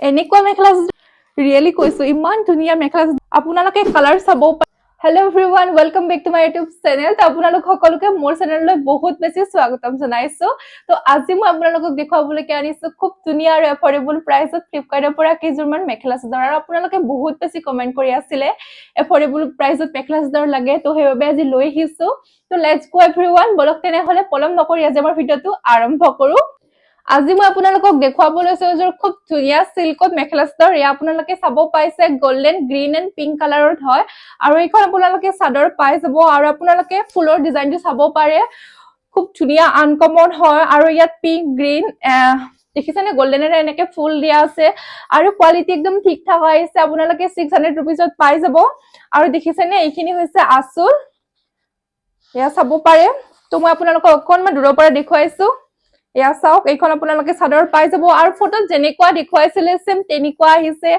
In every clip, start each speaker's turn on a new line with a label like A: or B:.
A: এনেকুৱা মেখেলা ৰিয়েলি কৈছো ইমান ধুনীয়া মেখেলা আপোনালোকে কালাৰ চাব পাৰে। Hello' everyone, welcome back to my YouTube channel. তো আপোনালোক সকলোকে মোৰ চেনেললৈ বহুত বেছি স্বাগতম জনাইছো। তো আজি মই আপোনালোকক দেখুৱাবলৈকে আনিছো খুব ধুনীয়া আৰু এফৰ্ডেবল প্ৰাইচত ফ্লিপকাৰ্টৰ পৰা কেইযোৰমান মেখেলা চাদৰ। আৰু আপোনালোকে বহুত বেছি কমেন্ট কৰি আছিলে এফৰ্ডেবল প্ৰাইচত মেখেলা চাদৰ লাগে, তো সেইবাবে আজি লৈ আহিছো। তো লেটছ গো এভৰিৱান, বলক তেনেহলে পলম নকৰি আজি আমাৰ ভিডিঅ'টো আৰম্ভ কৰো। আজি মই আপোনালোকক দেখুৱাব লৈছো এযোৰ খুব ধুনীয়া চিল্কত মেখেলা চাদৰ। এয়া আপোনালোকে চাব পাইছে গোল্ডেন গ্ৰীণ এণ্ড পিংক কালাৰত হয়। আৰু এইখন আপোনালোকে চাদৰ পাই যাব। আৰু আপোনালোকে ফুলৰ ডিজাইনটো চাব পাৰে, খুব ধুনীয়া আনকমন হয়। আৰু ইয়াত পিংক গ্ৰীণ দেখিছেনে গোল্ডেনেৰে এনেকে ফুল দিয়া আছে। আৰু কোৱালিটি একদম ঠিক ঠাক আহিছে। আপোনালোকে 600 ৰুপিজত পাই যাব। আৰু দেখিছেনে এইখিনি হৈছে আঁচল, এয়া চাব পাৰে। তো মই আপোনালোকক অকণমান দূৰৰ পৰা দেখুৱাইছো। এয়া চাওক, এইখন আপোনালোকে চাদৰ পাই যাব। আৰু ফটোত যেনেকুৱা দেখুৱাইছিলে সেম তেনেকুৱা আহিছে।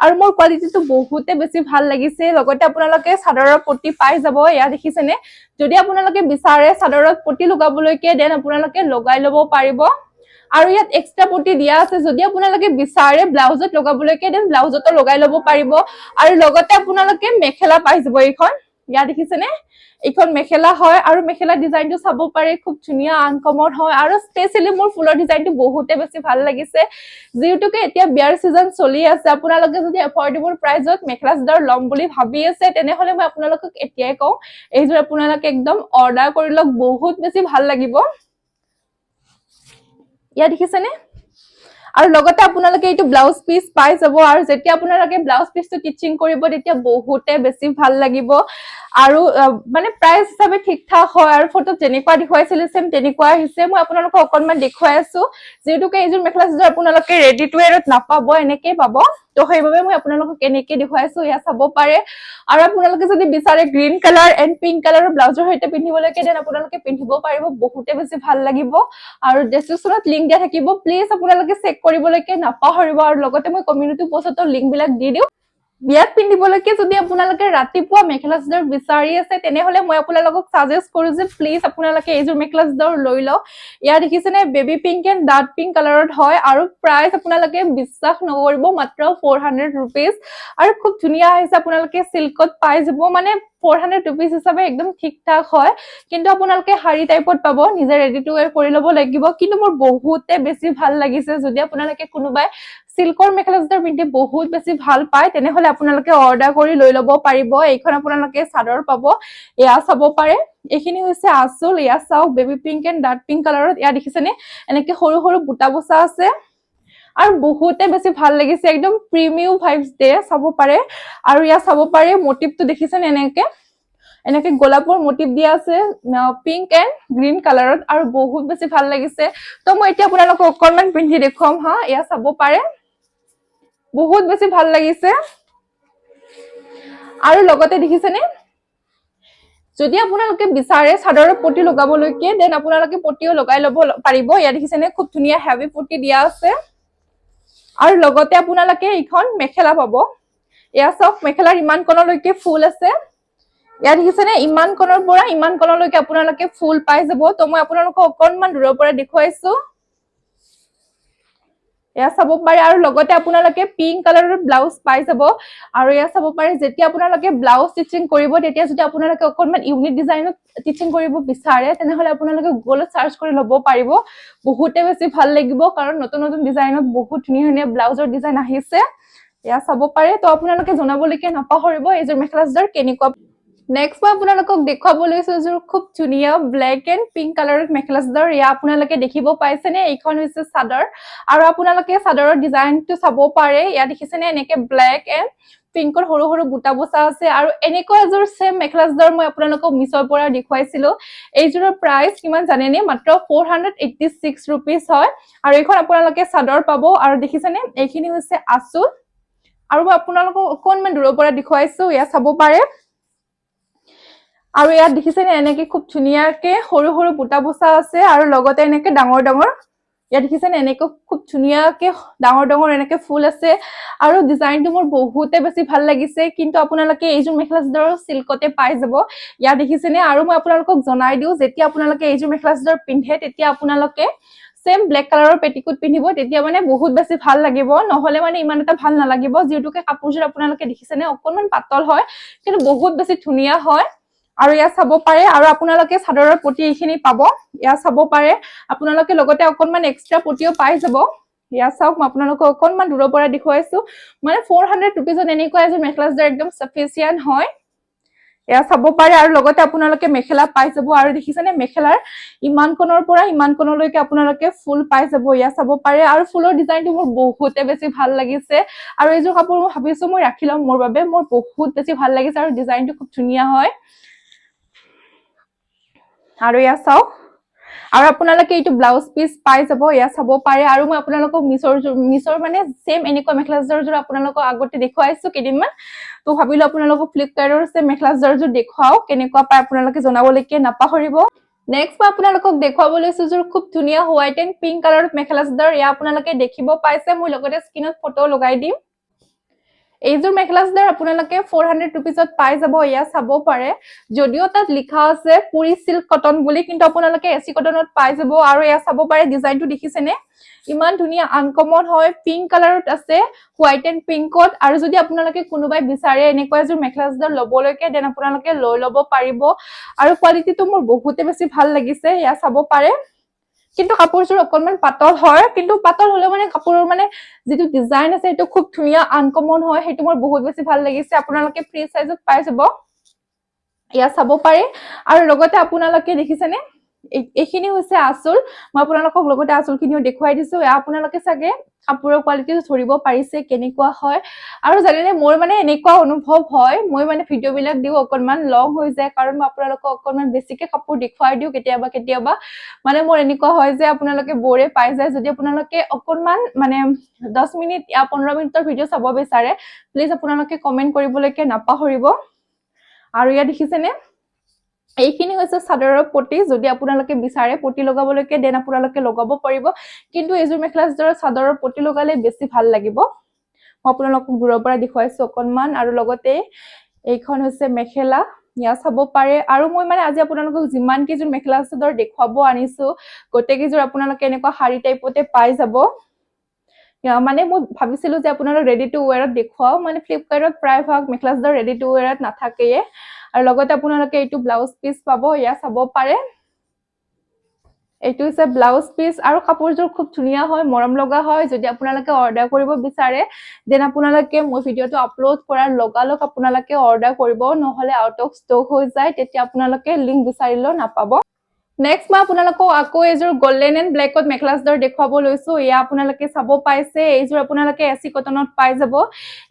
A: আৰু মোৰ কোৱালিটিটো বহুতে বেছি ভাল লাগিছে। লগতে আপোনালোকে চাদৰৰ পটি পাই যাব। এয়া দেখিছেনে, যদি আপোনালোকে বিচাৰে চাদৰত পটি লগাবলৈকে দেন আপোনালোকে লগাই লব পাৰিব। আৰু ইয়াত এক্সট্ৰা পটি দিয়া আছে, যদি আপোনালোকে বিচাৰে ব্লাউজত লগাবলৈকে দেন ব্লাউজতো লগাই লব পাৰিব। আৰু লগতে আপোনালোকে মেখেলা পাই যাব। এইখন ইয়াত দেখিছেনে, এইখন মেখেলা হয়। আৰু মেখেলা ডিজাইনটো চাব পাৰে, খুব ধুনীয়া আনকমন হয়। আৰু স্পেচিয়েলি মোৰ ফুলৰ ডিজাইনটো বহুতে বেছি ভাল লাগিছে। যিহেতুকে এতিয়া বিয়াৰ চিজন চলি আছে, আপোনালোকে যদি এফৰ্ডেবল প্ৰাইচত মেখেলা চাদৰ ল'ম বুলি ভাবি আছে তেনেহলে মই আপোনালোকক এতিয়াই কওঁ এইযোৰ আপোনালোকে একদম অৰ্ডাৰ কৰি লওক, বহুত বেছি ভাল লাগিব। ইয়াত দেখিছেনে, আৰু লগতে আপোনালোকে এইটো ব্লাউজ পিচ পাই যাব। আৰু যেতিয়া আপোনালোকে ব্লাউজ পিচটো টিচিং কৰিব তেতিয়া বহুতে বেছি ভাল লাগিব। আৰু মানে প্ৰাইচ হিচাপে ঠিক ঠাক হয়। আৰু ফটোত যেনেকুৱা দেখুৱাইছিলে সেম তেনেকুৱা আহিছে। মই আপোনালোকক অকণমান দেখুৱাই আছো, যিহেতুকে এইযোৰ মেখেলা চাদৰ আপোনালোকে ৰেডি টু ৱেৰত নাপাব, এনেকেই পাব। তো সেইবাবে মই আপোনালোকক এনেকে দেখুৱাইছো, এয়া চাব পাৰে। আৰু আপোনালোকে যদি বিচাৰে গ্ৰীণ কালাৰ এণ্ড পিংক কালাৰৰ ব্লাউজৰ সৈতে পিন্ধিবলৈকে দেন আপোনালোকে পিন্ধিব পাৰিব, বহুতে বেছি ভাল লাগিব। আৰু ডেছক্ৰিপশ্যনত লিংক দিয়া থাকিব, প্লিজ আপোনালোকে চেক কৰিবলৈকে নাপাহৰিব। আৰু লগতে মই কমিউনিটি পোষ্টতো লিংক বিলাক দি দিওঁ। বিয়াত পিন্ধিবলৈকে যদি আপোনালোকে ৰাতিপুৱা মেখেলা চাদৰ বিচাৰি আছে তেনেহলে মই আপোনালোকক সাজেষ্ট কৰো যে প্লিজ আপোনালোকে এইযোৰ মেখেলা চাদৰ লৈ লওক। ইয়াৰ দেখিছেনে baby pink and dark pink কালাৰত হয়। আৰু প্ৰাইচ আপোনালোকে বিশ্বাস নকৰিব, মাত্ৰ 400 ৰুপিজ। আৰু খুব ধুনীয়া আহিছে, আপোনালোকে চিল্কত পাই যাব। মানে 400 ৰুপিজ হিচাপে একদম ঠিক ঠাক হয়। কিন্তু আপোনালোকে শাৰী টাইপত পাব, নিজে ৰেডি টু ৱেৰ কৰি ল'ব লাগিব। কিন্তু মোৰ বহুতে বেছি ভাল লাগিছে। যদি আপোনালোকে কোনোবাই চিল্কৰ মেখেলা চাদৰ পিন্ধি বহুত বেছি ভাল পায় তেনেহলে আপোনালোকে অৰ্ডাৰ কৰি লৈ লব পাৰিব। এইখন আপোনালোকে চাদৰ পাব, এয়া চাব পাৰে। এইখিনি হৈছে আঁচল, এয়া চাওক baby pink and dark pink কালাৰত। এয়া দেখিছেনে এনেকে সৰু সৰু বুটা বচা আছে। আৰু বহুতে বেছি ভাল লাগিছে, একদম প্ৰিমিয়াম ভাইবছ দিয়ে, চাব পাৰে। আৰু ইয়াত চাব পাৰে মটিভটো দেখিছেনে, এনেকে গোলাপৰ মটিভ দিয়া আছে পিংক এণ্ড গ্ৰীণ কালাৰত। আৰু বহুত বেছি ভাল লাগিছে। তো মই এতিয়া আপোনালোকক অকণমান পিন্ধি দেখুৱাম হা। এয়া চাব পাৰে, বহুত বেছি ভাল লাগিছে। আৰু লগতে দেখিছেনে, যদি আপোনালোকে বিচাৰে চাদৰৰ পটি লগাবলৈকে দেন আপোনালোকে পটিও লগাই লব পাৰিব। ইয়াত দেখিছেনে খুব ধুনীয়া হেভি পটি দিয়া আছে। আৰু লগতে আপোনালোকে এইখন মেখেলা পাব। এয়া চাওক, মেখেলাৰ ইমান কণলৈকে ফুল আছে। ইয়াত দেখিছেনে ইমান কণৰ পৰা ইমান কণলৈকে আপোনালোকে ফুল পাই যাব। তো মই আপোনালোকক অকণমান দূৰৰ পৰা দেখুৱাইছো, এয়া চাব পাৰে। আৰু লগতে আপোনালোকে পিংক কালাৰৰ ব্লাউজ পাই যাব। আৰু এয়া চাব পাৰে, যেতিয়া আপোনালোকে ব্লাউজ টিচিং কৰিব তেতিয়া যদি আপোনালোকে অকণমান ইউনিক ডিজাইনত টিচিং কৰিব বিচাৰে তেনেহলে আপোনালোকে গুগলত চাৰ্চ কৰি ল'ব পাৰিব, বহুতে বেছি ভাল লাগিব। কাৰণ নতুন নতুন ডিজাইনত বহুত ধুনীয়া ধুনীয়া ব্লাউজৰ ডিজাইন আহিছে, এয়া চাব পাৰে। তো আপোনালোকে জনাবলৈকে নাপাহৰিব এইযোৰ মেখেলা চাদৰ কেনেকুৱা। নেক্সট মই আপোনালোকক দেখুৱাব লৈছো এযোৰ খুব ধুনীয়া ব্লেক এণ্ড পিংক কালাৰৰ মেখেলা চাদৰ। এয়া আপোনালোকে দেখিব পাইছেনে, এইখন হৈছে চাদৰ। আৰু আপোনালোকে চাদৰৰ ডিজাইনটো চাব পাৰে। ইয়াত দেখিছেনে এনেকে ব্লেক এণ্ড পিংকৰ সৰু সৰু বুটা বচা আছে। আৰু এনেকুৱা এযোৰ চেম মেখেলা চাদৰ মই আপোনালোকক মিছৰ পৰা দেখুৱাইছিলো। এইযোৰৰ প্ৰাইচ কিমান জানেনে, মাত্ৰ 486 ৰুপিজ হয়। আৰু এইখন আপোনালোকে চাদৰ পাব। আৰু দেখিছেনে এইখিনি হৈছে আঁচল। আৰু মই আপোনালোকক অকণমান দূৰৰ পৰা দেখুৱাইছো, এয়া চাব পাৰে। আৰু ইয়াত দেখিছেনে এনেকে খুব ধুনীয়াকে সৰু সৰু বুটা বচা আছে। আৰু লগতে এনেকে ডাঙৰ ডাঙৰ, ইয়াত দেখিছেনে এনেকে খুব ধুনীয়াকে ডাঙৰ ডাঙৰ এনেকে ফুল আছে। আৰু ডিজাইনটো মোৰ বহুতে বেছি ভাল লাগিছে। কিন্তু আপোনালোকে এইযোৰ মেখেলা চাদৰ চিল্কতে পাই যাব। ইয়াত দেখিছেনে। আৰু মই আপোনালোকক জনাই দিওঁ, যেতিয়া আপোনালোকে এইযোৰ মেখেলা চাদৰ পিন্ধে তেতিয়া আপোনালোকে সেম ব্লেক কালাৰৰ পেটিকোট পিন্ধিব তেতিয়া মানে বহুত বেছি ভাল লাগিব নহলে মানে ইমান এটা ভাল নালাগিব যিহেতুকে কাপোৰযোৰ আপোনালোকে দেখিছেনে অকনমান পাতল হয় কিন্তু বহুত বেছি ধুনীয়া হয় আৰু ইয়া চাব পাৰে আৰু আপোনালোকে চাদৰৰ পটি এইখিনি পাব ইয়া চাব পাৰে আপোনালোকে লগতে অকনমান এক্সট্ৰা পটিও পাই যাব ইয়া চাওক মই আপোনালোকক অকনমান দূৰৰ পৰা দেখুৱাইছো মানে 400 रुपीजত এনেকুৱা এযোৰ মেখেলা চাদৰ একদম সাফিচিয়েন্ট হয় এয়া চাব পাৰে আৰু লগতে আপোনালোকে মেখেলা পাই যাব আৰু দেখিছেনে মেখেলাৰ ইমান কোণৰ পৰা ইমান কোণলৈকে আপোনালোকে ফুল পাই যাব ইয়া চাব পাৰে আৰু ফুলৰ ডিজাইনটো মোৰ বহুতে বেছি ভাল লাগিছে আৰু এইযোৰ কাপোৰ মই ভাবিছো মই ৰাখি লম মোৰ বাবে মোৰ বহুত বেছি ভাল লাগিছে আৰু ডিজাইনটো খুব ধুনীয়া হয় আৰু ইয়া চাওক আৰু আপোনালোকে এইটো ব্লাউজ পিস পাই যাব ইয়া চাব পাৰে আৰু মই আপোনালোকক মিছৰ মানে সেম এনেকুৱা মেখেলা চাদৰযোৰ আপোনালোকক আগতে দেখুৱাইছো কেইদিনমান তো ভাবিলো আপোনালোকক ফ্লিপকাৰ্টৰ সেম মেখেলা চাদৰযোৰ দেখুৱাও কেনেকুৱা পায় আপোনালোকে জনাবলৈকে নাপাহৰিব নেক্সট মই আপোনালোকক দেখুৱাব লৈছো যোৰ খুব ধুনীয়া হোৱাইট এণ্ড পিংক কালাৰৰ মেখেলা চাদৰ ইয়া আপোনালোকে দেখিব পাইছে মই লগতে স্ক্ৰীনত ফটো লগাই দিম এইযোৰ মেখেলা চাদৰ আপোনালোকে 400 रुपीजত পাই যাব ইয়া চাব পাৰে যদিও তাত লিখা আছে পুৰি সিল্ক কটন বুলি কিন্তু আপোনালোকে এসি কটনত পাই যাব আৰু ইয়া চাব পাৰে ডিজাইনটো দেখিছেনে ইমান ধুনীয়া আনকমন হয় পিংক কালাৰত আছে হোৱাইট এণ্ড পিংকত আৰু যদি আপোনালোকে কোনোবাই বিচাৰে এনেকুৱা এযোৰ মেখেলা চাদৰ লবলৈকে দেন আপোনালোকে লৈ লব পাৰিব আৰু কোৱালিটিটো মোৰ বহুতে বেছি ভাল লাগিছে ইয়া চাব পাৰে কিন্তু কাপোৰযোৰ অকনমান পাতল হয় কিন্তু পাতল হলেও মানে কাপোৰৰ মানে যেটো ডিজাইন আছে এটো খুব ধুনীয়া আনকমন হয় হেতু মোৰ বহুত বেছি ভাল লাগিছে আপোনালোকে ফ্ৰী সাইজত পাই যাব ইয়া চাব পাৰে আৰু লগতে আপোনালোকে দেখিছেনে এইখিনি হৈছে আসল মই আপোনালোকক লগতে আসলখিনিও দেখুৱাই দিছো আপোনালোকে চাগে কাপোৰৰ কোৱালিটিটো ধৰিব পাৰিছে কেনেকুৱা হয় আৰু জানেনে মোৰ মানে এনেকুৱা অনুভৱ হয় মই মানে ভিডিও বিলাক দিও অকনমান লং হৈ যায় কাৰণ মই আপোনালোকক অকনমান বেছিকে কাপোৰ দেখুৱাই দিও কেতিয়াবা মানে মোৰ এনেকুৱা হয় যে আপোনালোকে বৰে পাই যায় যদি আপোনালোকে অকনমান মানে 10 মিনিট या 15 মিনিটৰ ভিডিও চাব বিচাৰে প্লিজ আপোনালোকে কমেন্ট কৰিবলৈকে নাপাহৰিব আৰু ইয়া দেখিছেনে এইখিনি হৈছে চাদৰৰ পটি যদি আপোনালোকে বিচাৰে পটি লগাবলৈকে দেন আপোনালোকে লগাব পাৰিব কিন্তু এইযোৰ মেখেলা চাদৰৰ পটি লগালে বেছি ভাল লাগিব মই আপোনালোকক দূৰৰ পৰা দেখুৱাইছো অকনমান আৰু লগতে এইখন হৈছে মেখেলা ইয়া চাব পাৰে আৰু মই মানে আজি আপোনালোকক যিমান কিযোৰ মেখেলা চাদৰ দেখুৱাব আনিছো গোটেই কিযোৰ আপোনালোকে এনেকুৱা শাৰী টাইপতে পাই যাব মানে মই ভাবিছিলো যে আপোনালোক ৰেডি টু ওয়্যাৰত দেখুৱাও মানে ফ্লিপকাৰ্টত প্ৰায় ভাগ মেখেলা চাদৰ ৰেডি টু ওয়্যাৰত নাথাকে আৰু লগতে আপোনালোকে এইটো ব্লাউজ পিস পাব ইয়া চাব পাৰে এইটো হৈছে ব্লাউজ পিস আৰু কাপোৰযোৰ খুব ধুনীয়া হয় মৰম লগা হয় যদি আপোনালোকে অৰ্ডাৰ কৰিব বিচাৰে দেন আপোনালোকে মই ভিডিওটো আপলোড কৰাৰ লগালক আপোনালোকে অৰ্ডাৰ কৰিব নহলে আউট অফ ষ্টক হৈ যায় তেতিয়া আপোনালোকে লিংক বিচাৰিলেও নাপাব নেক্সট মই আপোনালোকক আকৌ এযোৰ গোল্ডেন এণ্ড ব্লেকত মেখেলা চাদৰ দেখুৱাব লৈছো ইয়া আপোনালোকে চাব পাইছে এইযোৰ আপোনালোকে এসি কটনত পাই যাব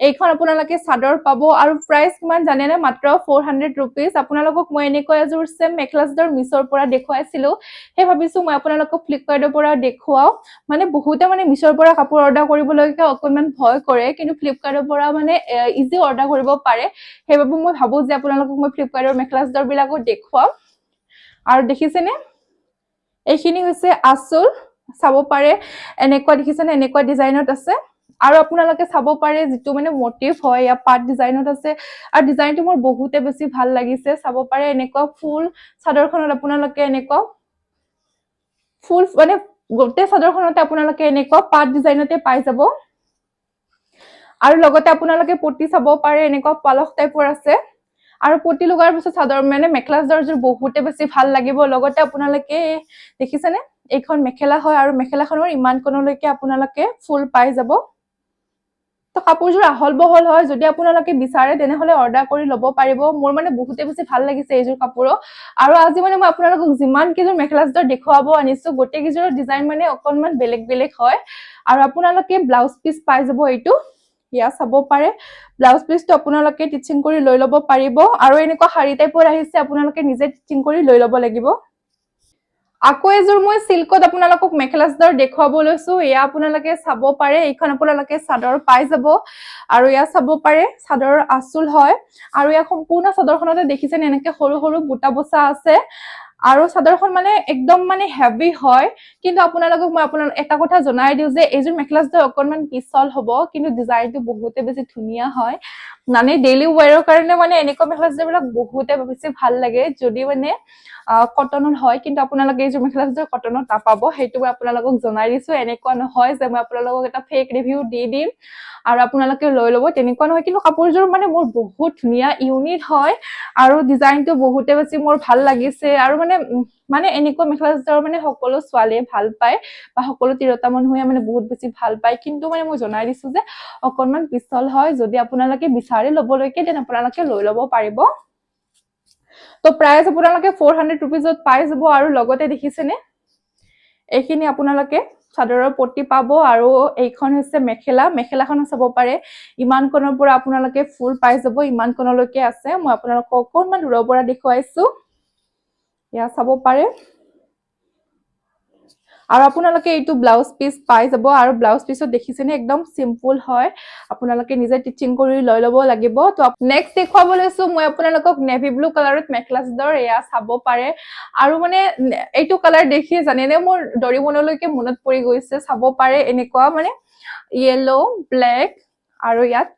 A: এইখন আপোনালোকে চাদৰ পাব আৰু প্ৰাইস কিমান জানে না মাত্ৰ 400 रुपीस আপোনালোকক মই এনেকৈ এযোৰ সেম মেখেলা চাদৰ মিছৰ পৰা দেখুৱাইছিলো হে ভাবিছো মই আপোনালোকক ফ্লিপকাৰ্টৰ পৰা দেখুৱাও মানে বহুতে মানে মিছৰ পৰা কাপোৰ অৰ্ডাৰ কৰিবলৈকে অকনমান ভয় কৰে কিন্তু ফ্লিপকাৰ্টৰ পৰা মানে ইজি অৰ্ডাৰ কৰিব পাৰে হেবাবে মই ভাবো যে আপোনালোকক মই ফ্লিপকাৰ্টৰ মেখেলা চাদৰ বিলাকো দেখুৱাম আৰু দেখিছেনে এইখিনি হৈছে আসল চাব পাৰে এনেকুৱা দেখিছেনে এনেকুৱা ডিজাইনত আছে আৰু আপোনালোকে চাব পাৰে যেটো মানে মোটিভ হয় ইয়া পাট ডিজাইনত আছে আৰু ডিজাইনটো মোৰ বহুতে বেছি ভাল লাগিছে চাব পাৰে এনেকুৱা ফুল চাদৰখনত আপোনালোকে এনেকুৱা ফুল মানে গোটেই চাদৰখনতে আপোনালোকে এনেকুৱা পাট ডিজাইনতে পাই যাব আৰু লগতে আপোনালোকে পটি চাব পাৰে এনেকুৱা পালক টাইপৰ আছে আৰু পটি লগাৰ পিছত চাদৰ মানে মেখেলা চাদৰযোৰ বহুতে বেছি ভাল লাগিব লগতে আপোনালোকে দেখিছেনে এইখন মেখেলা হয় আৰু মেখেলাখনৰ ইমান কোণলৈকে আপোনালোকে ফুল পাই যাব তো কাপোৰযোৰ আহল বহল হয় যদি আপোনালোকে বিচাৰে তেনেহলে অৰ্ডাৰ কৰি লব পাৰিব মোৰ মানে বহুতে বেছি ভাল লাগিছে এইযোৰ কাপোৰ আৰু আজি মানে মই আপোনালোকক যিমান কিযোৰ মেখেলা চাদৰ দেখুৱাব আনিছো গোটেই কিযোৰ ডিজাইন মানে অকনমান বেলেগ হয় আৰু আপোনালোকে ব্লাউজ পিস পাই যাব এইটো ইয়া চাব পাৰে ব্লাউজ পিসটো আপোনালোকে টিচিং কৰি লৈ লব পাৰিব আৰু এনেকুৱা শাৰী টাইপৰ আহিছে আপোনালোকে নিজে টিচিং কৰি লৈ লব লাগিব আকৌ এযোৰ মই সিল্কত আপোনালোকক মেখেলা চাদৰ দেখুৱাব লৈছো ইয়া আপোনালোকে চাব পাৰে এইখন আপোনালোকে চাদৰ পাই যাব আৰু ইয়া চাব পাৰে চাদৰৰ আসল হয় আৰু ইয়া সম্পূৰ্ণ চাদৰখনতে দেখিছেনে এনেকৈ সৰু সৰু বুটা বসা আছে আৰু চাদৰখন মানে একদম মানে হেভি হয় কিন্তু আপোনালোকক মই এটা কথা জনাই দিও যে এইযোৰ মেখেলা চাদৰ অকনমান পিছল হ'ব কিন্তু ডিজাইনটো বহুতে বেছি ধুনীয়া হয় মানে ডেইলি ৱেৰৰ কাৰণে মানে এনেকুৱা মেখেলা চাদৰবিলাক বহুতে বেছি ভাল লাগে যদি মানে কটনত হয় কিন্তু আপোনালোকে এই যে মেখেলা চাদৰ কটনত নাপাব সেইটো মই আপোনালোকক জনাই দিছো এনেকুৱা নহয় যে মই আপোনালোকক এটা ফেক ৰিভিউ দি দিম আৰু আপোনালোকে লৈ ল'ব তেনেকুৱা নহয় কিন্তু কাপোৰযোৰ মানে মোৰ বহুত ধুনীয়া ইউনিক হয় আৰু ডিজাইনটো বহুতে বেছি মোৰ ভাল লাগিছে আৰু মানে এনেকুৱা মেখেলা চাদৰ মানে সকলো ছোৱালীয়ে ভাল পায় বা সকলো তিৰোতা মানুহে মানে বহুত বেছি ভাল পায় কিন্তু মানে মই জনাই দিছো যে অকনমান পিছল হয় যদি আপোনালোকে বিচাৰি ল'বলৈকে দেন আপোনালোকে লৈ ল'ব পাৰিব তো প্ৰাইস আপোনালোকে 400 रुपीजত পাই যাব আৰু লগতে দেখিছেনে এইখিনি আপোনালোকে চাদৰৰ পটি পাব আৰু এইখন হৈছে মেখেলাখন চাব পাৰে ইমান কোণৰ পৰা আপোনালোকে ফুল পাই যাব ইমান কোণলৈকে আছে মই আপোনালোকক অকনমান দূৰৰ পৰা দেখুৱাইছো ইয়া চাব পাৰে আৰু আপোনালোকে এইটো ব্লাউজ পিস পাই যাব আৰু ব্লাউজ পিসত দেখিছেনে একদম সিম্পল হয় আপোনালোকে নিজে টিচিং কৰি লৈ ল'ব লাগিব তো নেক্সট দেখুৱাব লৈছো মই আপোনালোকক নেভি ব্লু কালাৰত মেখেলা চাদৰ এয়া চাব পাৰে আৰু মানে এইটো কালাৰ দেখি জানেনে মোৰ ডৰিমনলৈকে মনত পৰি গৈছে চাব পাৰে এনেকুৱা মানে ইয়েলো ব্লেক আৰু ইয়াত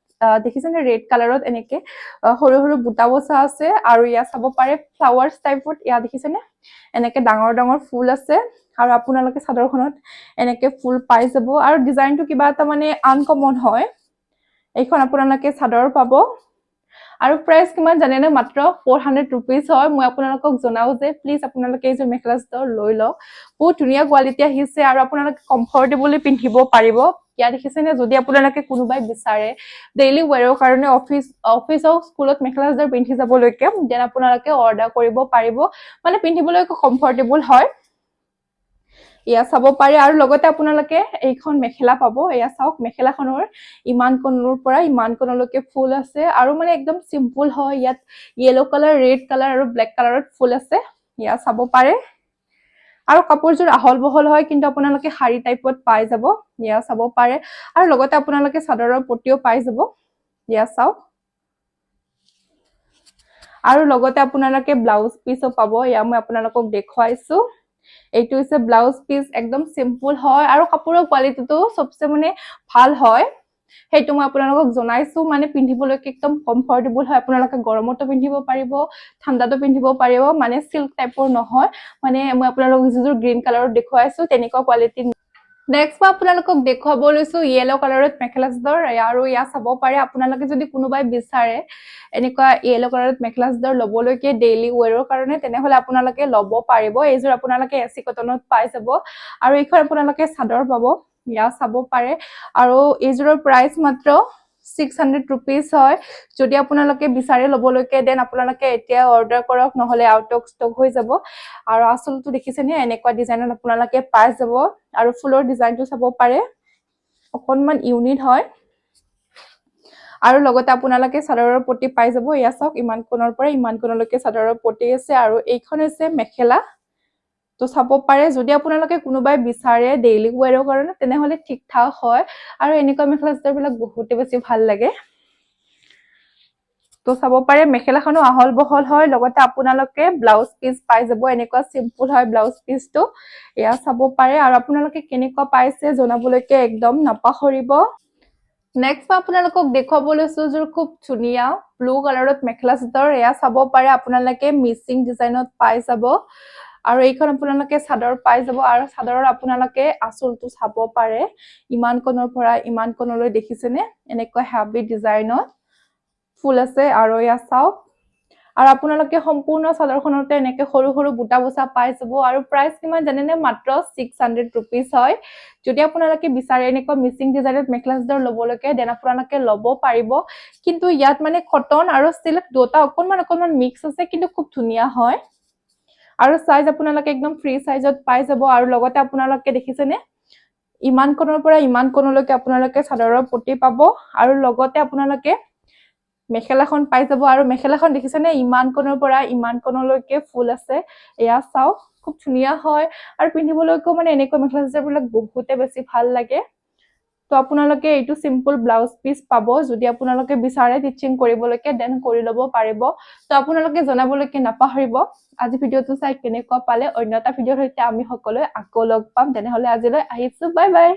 A: দেখিছেনে ৰেড কালাৰত এনেকে সৰু সৰু বুটা বসা আছে আৰু ইয়া চাব পাৰে ফ্লাৱাৰ্স টাইপত ইয়া দেখিছেনে এনেকে ডাঙৰ ডাঙৰ ফুল আছে আৰু আপোনালোকে চাদৰখনত এনেকে ফুল পাই যাব আৰু ডিজাইনটো কিবা এটা মানে আনকমন হয় এইখন আপোনালোকে চাদৰ পাব আৰু প্ৰাইস কিমান জানেনে মাত্ৰ 400 रुपीस হয় মই আপোনালোকক জনাও যে প্লিজ আপোনালোকে এই যে মেখেলা চাদৰ লৈ লওক বহুত ধুনীয়া কোৱালিটি আহিছে আৰু আপোনালোকে কমফৰ্টেবলি পিন্ধিব পাৰিব ইয়া দেখিছেনে যদি আপোনালোকে কোনোবাই বিচাৰে ডেইলি ৱেৰৰ কাৰণে অফিস আৰু স্কুলত মেখেলা চাদৰ পিন্ধি যাবলৈকে দেন আপোনালোকে অৰ্ডাৰ কৰিব পাৰিব মানে পিন্ধিবলৈ কমফৰ্টেবল হয় ইয়া চাব পাৰে আৰু লগতে আপোনালোকে এইখন মেখেলা পাব ইয়া চাওক মেখেলাখনৰ ইমান কোণৰ পৰা ইমান কোণলৈকে ফুল আছে আৰু মানে একদম সিম্পল হয় ইয়াত ইয়েলো কালাৰ ৰেড কালাৰ আৰু ব্লেক কালাৰত ফুল আছে ইয়া চাব পাৰে আৰু কাপোৰযোৰ আহল বহল হয় কিন্তু আপোনালোকে শাৰী টাইপত পাই যাব ইয়া চাব পাৰে আৰু লগতে আপোনালোকে চাদৰৰ পটিও পাই যাব ইয়া চাওক আৰু লগতে আপোনালোকে ব্লাউজ পিসও পাব ইয়া মই আপোনালোকক দেখুৱাইছো এইটো হৈছে ব্লাউজ পিস একদম সিম্পল হয় আৰু কাপোৰৰ কোৱালিটিটো সবচে মানে ভাল হয় সেইটো মই আপোনালোকক জনাইছো মানে পিন্ধিবলৈকে একদম কমফৰ্টেবল হয় আপোনালোকে গৰমতো পিন্ধিব পাৰিব ঠাণ্ডাতো পিন্ধিব পাৰিব মানে সিল্ক টাইপৰ নহয় মানে মই আপোনালোকক যিযোৰ গ্ৰীণ কালাৰত দেখুৱাইছো তেনেকুৱা কোৱালিটি নেক্সট মই আপোনালোকক দেখুৱাব লৈছো ইয়েলো কালাৰত মেখেলা চাদৰ আৰু ইয়া চাব পাৰে আপোনালোকে যদি কোনোবাই বিচাৰে এনেকুৱা ইয়েলো কালাৰত মেখেলা চাদৰ ল'বলৈকে ডেইলি ৱেৰৰ কাৰণে তেনেহলে আপোনালোকে ল'ব পাৰিব এইযোৰ আপোনালোকে এসি কটনত পাই যাব আৰু এইখন আপোনালোকে চাদৰ পাব ইয়া চাব পাৰে আৰু এইযোৰৰ প্ৰাইস মাত্ৰ 600 रुपीस হয় যদি আপোনালোকে বিচাৰে ল'বলৈকে দেন আপোনালোকে এতিয়া অৰ্ডাৰ কৰক নহলে আউট অফ ষ্টক হৈ যাব আৰু আসলটো দেখিছেনে এনেকুৱা ডিজাইনত আপোনালোকে পাই যাব আৰু ফুলৰ ডিজাইনটো চাব পাৰে অকনমান ইউনিক হয় আৰু লগতে আপোনালোকে চাদৰৰ পটি পাই যাব ইয়া চাওক ইমান কোণৰ পৰা ইমান কোণলৈকে চাদৰৰ পটি আছে আৰু এইখন হৈছে মেখেলা তো চাব পাৰে যদি আপোনালোকে কোনোবাই বিচাৰে ডেইলি ৱেৰৰ কাৰণে তেনেহলে ঠিক ঠাক হয় আৰু এনেকুৱা মেখেলা চাদৰবিলাক বহুতে বেছি ভাল লাগে তো চাব পাৰে মেখেলাখনো আহল বহল হয় লগতে আপোনালোকে ব্লাউজ পিস পাই যাব এনেকুৱা সিম্পল হয় ব্লাউজ পিসটো ইয়া চাব পাৰে আৰু আপোনালোকে কেনেকুৱা পাইছে জনাবলৈকে একদম নাপাহৰিব নেক্সট আপোনালোকক দেখুৱাব লৈছো যোৰ খুব ধুনীয়া ব্লু কালাৰত মেখেলা চাদৰ এয়া চাব পাৰে আপোনালোকে মিচিং ডিজাইনত পাই যাব আৰু এইখন আপোনালোকে চাদৰ পাই যাব আৰু চাদৰৰ আপোনালোকে আসলটো চাব পাৰে ইমান কোণৰ পৰা ইমান কোণলৈ দেখিছেনে এনেকুৱা হেভি ডিজাইনত ফুল আছে আৰু ইয়া চাওক আৰু আপোনালোকে সম্পূৰ্ণ চাদৰখনতে এনেকে সৰু সৰু বুটা বসা পাই যাব আৰু প্ৰাইস কিমান জানেনে মাত্ৰ 600 रुपीस হয় যদি আপোনালোকে বিচাৰে এনেকুৱা মিচিং ডিজাইনত মেখেলা চাদৰ ল'বলৈকে দেন আপোনালোকে ল'ব পাৰিব কিন্তু ইয়াত মানে কটন আৰু সিল্ক দুটা অকনমান মিক্স আছে কিন্তু খুব ধুনীয়া হয় আৰু সাইজ আপোনালোকে একদম ফ্ৰী সাইজত পাই যাব আৰু লগতে আপোনালোকে দেখিছেনে ইমান কোণৰ পৰা ইমান কোণলৈকে আপোনালোকে চাদৰৰ পটি পাব আৰু লগতে আপোনালোকে মেখেলাখন পাই যাব আৰু মেখেলাখন দেখিছেনে ইমান কোণৰ পৰা ইমান কোণলৈকে ফুল আছে এয়া চাও খুব ধুনীয়া হয় আৰু পিন্ধিবলৈকো মানে এনেকুৱা মেখেলা চাদৰবিলাক বহুতে বেছি ভাল লাগে তো আপোনালোকে এইটো সিম্পল ব্লাউজ পিস পাব যদি আপোনালোকে বিচাৰে টিচিং কৰিবলৈকে দেন কৰি ল'ব পাৰিব তো আপোনালোকে জনাবলৈকে নাপাহৰিব আজি ভিডিওটো চাই কেনেকুৱা পালে অন্য এটা ভিডিওৰ সৈতে আমি সকলোৱে আকৌ লগ পাম তেনেহলে আজিলৈ আহিছো বাই বাই